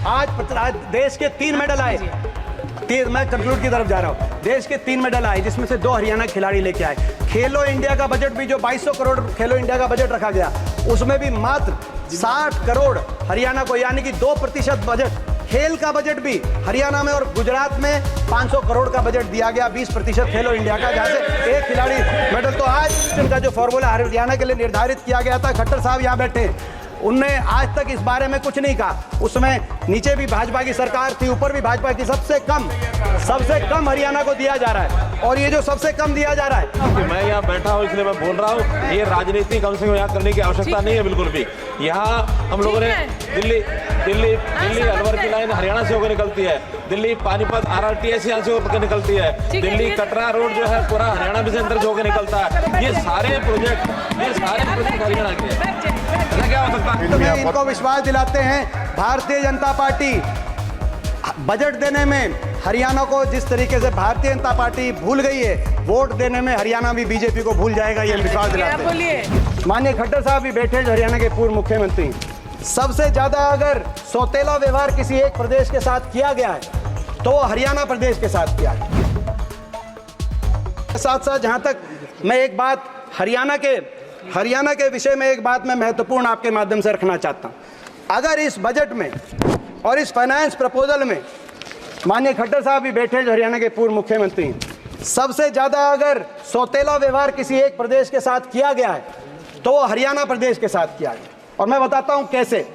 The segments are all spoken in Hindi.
आज देश के 3 मेडल आए। मैं कंक्लूड की तरफ जा रहा हूँ। देश के 3 मेडल आए, जिसमें से 2 हरियाणा खिलाड़ी लेके आए। खेलो इंडिया का बजट भी जो 2200 करोड़ खेलो इंडिया का बजट रखा गया, उसमें भी मात्र 60 करोड़ हरियाणा को, यानी कि 2% बजट। खेल का बजट भी हरियाणा में और गुजरात में 500 करोड़ का बजट दिया गया, 20% खेलो इंडिया का, जहाँ से एक खिलाड़ी मेडल। तो आज इनका जो फॉर्मूला हरियाणा के लिए निर्धारित किया गया था, खट्टर साहब यहाँ बैठे, उनने आज तक इस बारे में कुछ नहीं कहा। उसमें नीचे भी भाजपा की सरकार थी, ऊपर भी भाजपा की, सबसे कम हरियाणा को दिया जा रहा है। और ये जो सबसे कम दिया जा रहा है, मैं यहाँ बैठा हूँ इसलिए मैं बोल रहा हूँ, ये राजनीति कम से कम यहाँ करने की आवश्यकता नहीं है बिल्कुल भी। यहाँ हम लोगों ने दिल्ली अलवर की लाइन हरियाणा से होकर निकलती है, दिल्ली पानीपत RRTS यहाँ से होकर निकलती है, दिल्ली कटरा रोड जो है पूरा हरियाणा में से अंदर होकर निकलता है। ये सारे प्रोजेक्ट हरियाणा के हैं। क्या हो सकता है? तो इनको विश्वास दिलाते हैं, भारतीय जनता पार्टी बजट देने में हरियाणा को जिस तरीके से भारतीय जनता पार्टी भूल गई है, वोट देने में हरियाणा भी बीजेपी को भूल जाएगा, ये विश्वास दिलाते हैं। माननीय खट्टर साहब भी बैठे, जो हरियाणा के पूर्व मुख्यमंत्री। सबसे ज्यादा अगर सौतेला व्यवहार किसी एक प्रदेश के साथ किया गया है, तो हरियाणा प्रदेश के साथ किया है। साथ जहां तक मैं एक बात हरियाणा के विषय में एक बात मैं महत्वपूर्ण आपके माध्यम से रखना चाहता हूं। अगर इस बजट में और इस फाइनेंस प्रपोजल में, माननीय खट्टर साहब भी बैठे, जो हरियाणा के पूर्व मुख्यमंत्री, सबसे ज्यादा अगर सौतेला व्यवहार किसी एक प्रदेश के साथ किया गया है, तो हरियाणा प्रदेश के साथ किया है। और मैं बताता हूं कैसे।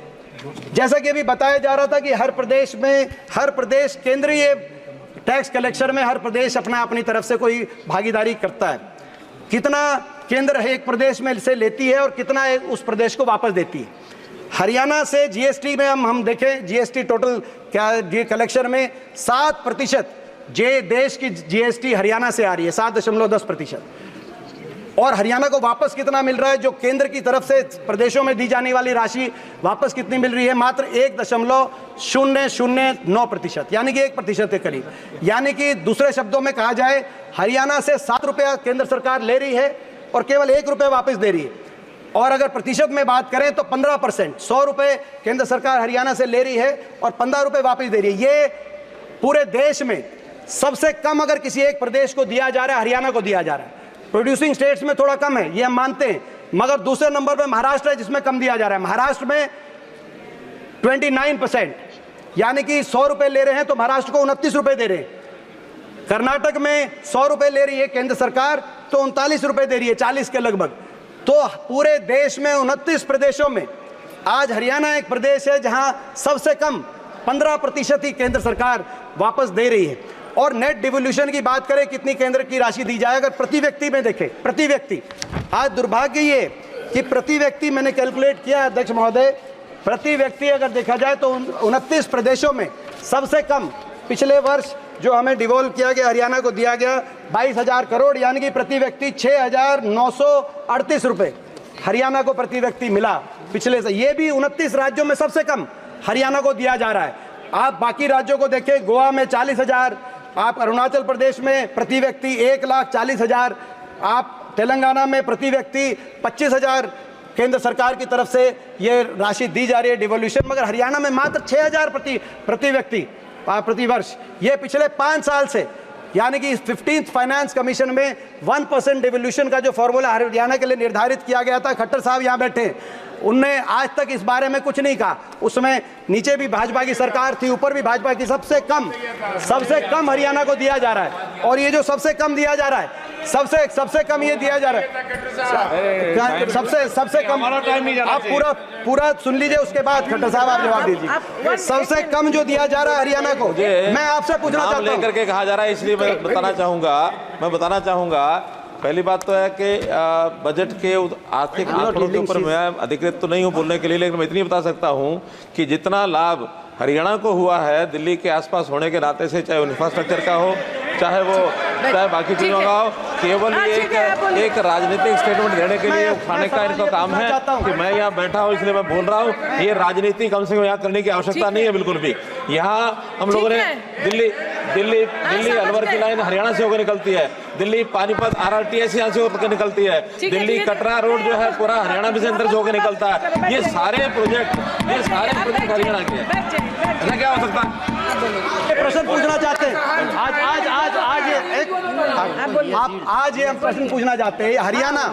जैसा कि अभी बताया जा रहा था कि हर प्रदेश केंद्रीय टैक्स कलेक्शन में हर प्रदेश अपनी तरफ से कोई भागीदारी करता है। कितना केंद्र एक प्रदेश में से लेती है और कितना उस प्रदेश को वापस देती है। हरियाणा से जीएसटी में हम देखें, जीएसटी टोटल क्या कलेक्शन में 7% देश की जीएसटी हरियाणा से आ रही है, 7.10%। और हरियाणा को वापस कितना मिल रहा है? जो केंद्र की तरफ से प्रदेशों में दी जाने वाली राशि वापस कितनी मिल रही है? मात्र 1.009%, यानी कि 1% के करीब। यानी कि दूसरे शब्दों में कहा जाए, हरियाणा से 7 रुपया केंद्र सरकार ले रही है और केवल 1 रुपये वापस दे रही है। और अगर प्रतिशत में बात करें तो 15%, 100 रुपये केंद्र सरकार हरियाणा से ले रही है और 15 रुपये वापस दे रही है। ये पूरे देश में सबसे कम अगर किसी एक प्रदेश को दिया जा रहा है, हरियाणा को दिया जा रहा है। प्रोड्यूसिंग स्टेट्स में थोड़ा कम है, ये हम मानते हैं, मगर दूसरे नंबर पे महाराष्ट्र है, जिसमें कम दिया जा रहा है। महाराष्ट्र में 29%, यानी कि 100 रुपये ले रहे हैं तो महाराष्ट्र को 29 रुपये दे रहे हैं। कर्नाटक में 100 रुपये ले रही है केंद्र सरकार, तो 39 रुपये दे रही है, 40 के लगभग। तो पूरे देश में 29 प्रदेशों में आज हरियाणा एक प्रदेश है जहां सबसे कम 15% ही केंद्र सरकार वापस दे रही है। और नेट डिवोल्यूशन की बात करें, कितनी केंद्र की राशि दी जाए, अगर प्रति व्यक्ति में देखें, प्रति व्यक्ति, आज दुर्भाग्य ये कि प्रति व्यक्ति मैंने कैलकुलेट किया अध्यक्ष महोदय, प्रति व्यक्ति अगर देखा जाए तो 29 प्रदेशों में सबसे कम पिछले वर्ष जो हमें डिवोल्व किया गया, हरियाणा को दिया गया 22,000 करोड़, यानी कि प्रति व्यक्ति 6,938 रुपये हरियाणा को प्रति व्यक्ति मिला पिछले से। ये भी 29 राज्यों में सबसे कम हरियाणा को दिया जा रहा है। आप बाकी राज्यों को देखें, गोवा में 40,000, आप अरुणाचल प्रदेश में प्रति व्यक्ति 1,40,000, आप तेलंगाना में प्रति व्यक्ति 25,000 केंद्र सरकार की तरफ से ये राशि दी जा रही है डिवोल्यूशन, मगर हरियाणा में मात्र 6,000 प्रति व्यक्ति प्रति वर्ष। ये पिछले 5 साल से, यानी कि 15th फाइनेंस कमीशन में 1% डिवोल्यूशन का जो फॉर्मूला हरियाणा के लिए निर्धारित किया गया था, खट्टर साहब यहाँ बैठे, उनने आज तक इस बारे में कुछ नहीं कहा। उसमें नीचे भी भाजपा की सरकार थी, ऊपर भी भाजपा की, सबसे कम हरियाणा को दिया जा रहा है। और ये जो सबसे कम दिया जा रहा है, सबसे कम ये दिया जा रहा है, सबसे कम। आप पूरा सुन लीजिए, उसके बाद खट्टर साहब आप जवाब दीजिए। सबसे कम जो दिया जा रहा है हरियाणा को, मैं आपसे पूछना चाहता हूँ, लेकर के कहा जा रहा है, इसलिए मैं बताना चाहूंगा। पहली बात तो है कि बजट के आर्थिक आंकड़ों के ऊपर मैं अधिकृत तो नहीं हूं बोलने के लिए, लेकिन मैं इतनी बता सकता हूं कि जितना लाभ हरियाणा को हुआ है दिल्ली के आसपास होने के नाते से, चाहे वो इंफ्रास्ट्रक्चर का हो, चाहे बाकी चीजों का हो, केवल एक राजनीतिक स्टेटमेंट देने के लिए उठाने का इनका काम है कि मैं यहाँ बैठा हूँ इसलिए मैं बोल रहा हूँ। ये राजनीति कम से कम यहाँ करने की आवश्यकता नहीं है बिल्कुल भी। यहाँ हम लोगों ने दिल्ली अलवर की लाइन हरियाणा से होकर निकलती है, दिल्ली पानीपत RRTS यहाँ से होकर निकलती है, दिल्ली कटरा रोड जो है पूरा हरियाणा में से अंदर से होकर निकलता है। ये सारे प्रोजेक्ट हरियाणा के हैं। ऐसा क्या हो सकता है? प्रश्न पूछना चाहते हैं आज ये हम प्रश्न पूछना चाहते हैं, हरियाणा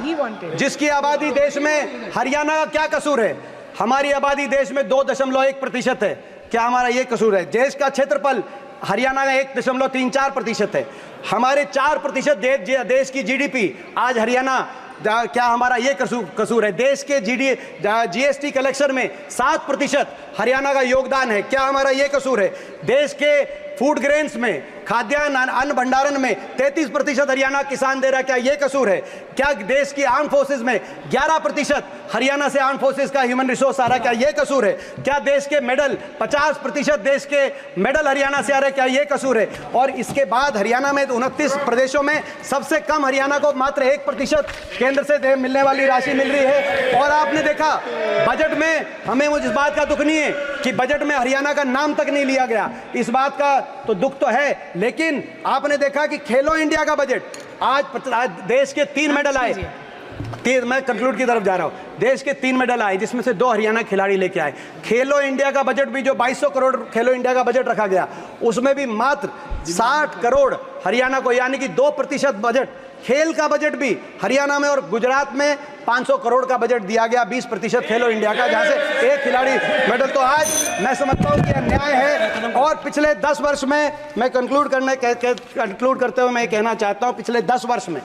जिसकी आबादी देश में, हरियाणा का क्या कसूर है? हमारी आबादी देश में 2.1% है, क्या हमारा ये कसूर है? देश का क्षेत्रफल हरियाणा का 1.34% है, हमारे 4% देश की जीडीपी आज हरियाणा, क्या हमारा ये कसूर है? देश के जीएसटी कलेक्शन में 7% हरियाणा का योगदान है, क्या हमारा ये कसूर है? देश के फूड ग्रेन्स में, खाद्यान्न अन्न भंडारण में 33% हरियाणा किसान दे रहा है, क्या ये कसूर है? क्या देश की आर्म फोर्सेस में 11% हरियाणा से आर्म फोर्सेस का ह्यूमन रिसोर्स आ रहा है, क्या ये कसूर है? क्या देश के मेडल 50% देश के मेडल हरियाणा से आ रहे हैं, क्या ये कसूर है? और इसके बाद हरियाणा में 29 प्रदेशों में सबसे कम हरियाणा को मात्र 1% केंद्र से मिलने वाली राशि मिल रही है। और आपने देखा बजट में, हमें मुझे इस बात का दुख नहीं है कि बजट में हरियाणा का नाम तक नहीं लिया गया, इस बात का तो दुख तो है, लेकिन आपने देखा कि खेलो इंडिया का बजट आज देश के 3 मेडल आए, मैं कंक्लूड की तरफ जा रहा हूं, देश के 3 मेडल आए जिसमें से 2 हरियाणा खिलाड़ी लेके आए। खेलो इंडिया का बजट भी जो 2200 करोड़ खेलो इंडिया का बजट रखा गया, उसमें भी मात्र 60 करोड़ हरियाणा को, यानी कि 2% बजट खेल का बजट भी हरियाणा में, और गुजरात में 500 करोड़ का बजट दिया गया 20% खेलो इंडिया का, जहां से एक खिलाड़ी मेडल। तो आज मैं समझता हूं कि अन्याय है। और पिछले 10 वर्ष में मैं कंक्लूड करते हुए मैं कहना चाहता हूं, पिछले 10 वर्ष में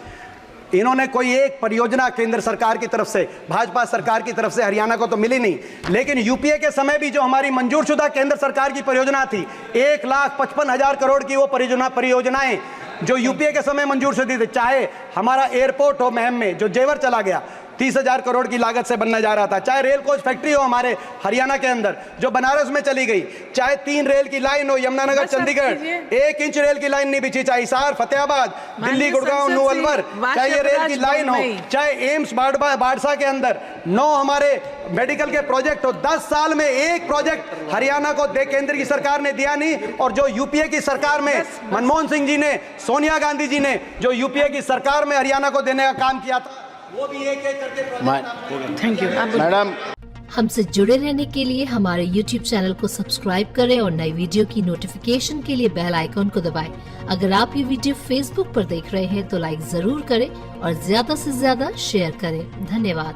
इन्होंने कोई एक परियोजना केंद्र सरकार की तरफ से, भाजपा सरकार की तरफ से हरियाणा को तो मिली नहीं, लेकिन यूपीए के समय भी जो हमारी मंजूरशुदा केंद्र सरकार की परियोजना थी, 1,55,000 करोड़ की वो परियोजनाएं जो यूपीए के समय मंजूर शुदा थी, चाहे हमारा एयरपोर्ट हो महम में जो जेवर चला गया 30,000 करोड़ की लागत से बनने जा रहा था, चाहे रेल कोच फैक्ट्री हो हमारे हरियाणा के अंदर जो बनारस में चली गई, चाहे 3 रेल की लाइन हो यमुनानगर चंडीगढ़, 1 इंच रेल की लाइन नहीं बिछी, चाहे हिसार फतेहाबाद दिल्ली गुड़गांव न्यू अलवर, चाहे ये रेल की लाइन हो, चाहे एम्स बाड़सा के अंदर 9 हमारे मेडिकल के प्रोजेक्ट हो, 10 साल में एक प्रोजेक्ट हरियाणा को केंद्र की सरकार ने दिया नहीं। और जो यूपीए की सरकार में मनमोहन सिंह जी ने, सोनिया गांधी जी ने जो यूपीए की सरकार में हरियाणा को देने का काम किया था, वो भी एक करके। Thank you madam. हमसे जुड़े रहने के लिए हमारे YouTube चैनल को सब्सक्राइब करें और नई वीडियो की नोटिफिकेशन के लिए बेल आइकॉन को दबाएं। अगर आप ये वीडियो Facebook पर देख रहे हैं तो लाइक जरूर करें और ज्यादा से ज्यादा शेयर करें। धन्यवाद।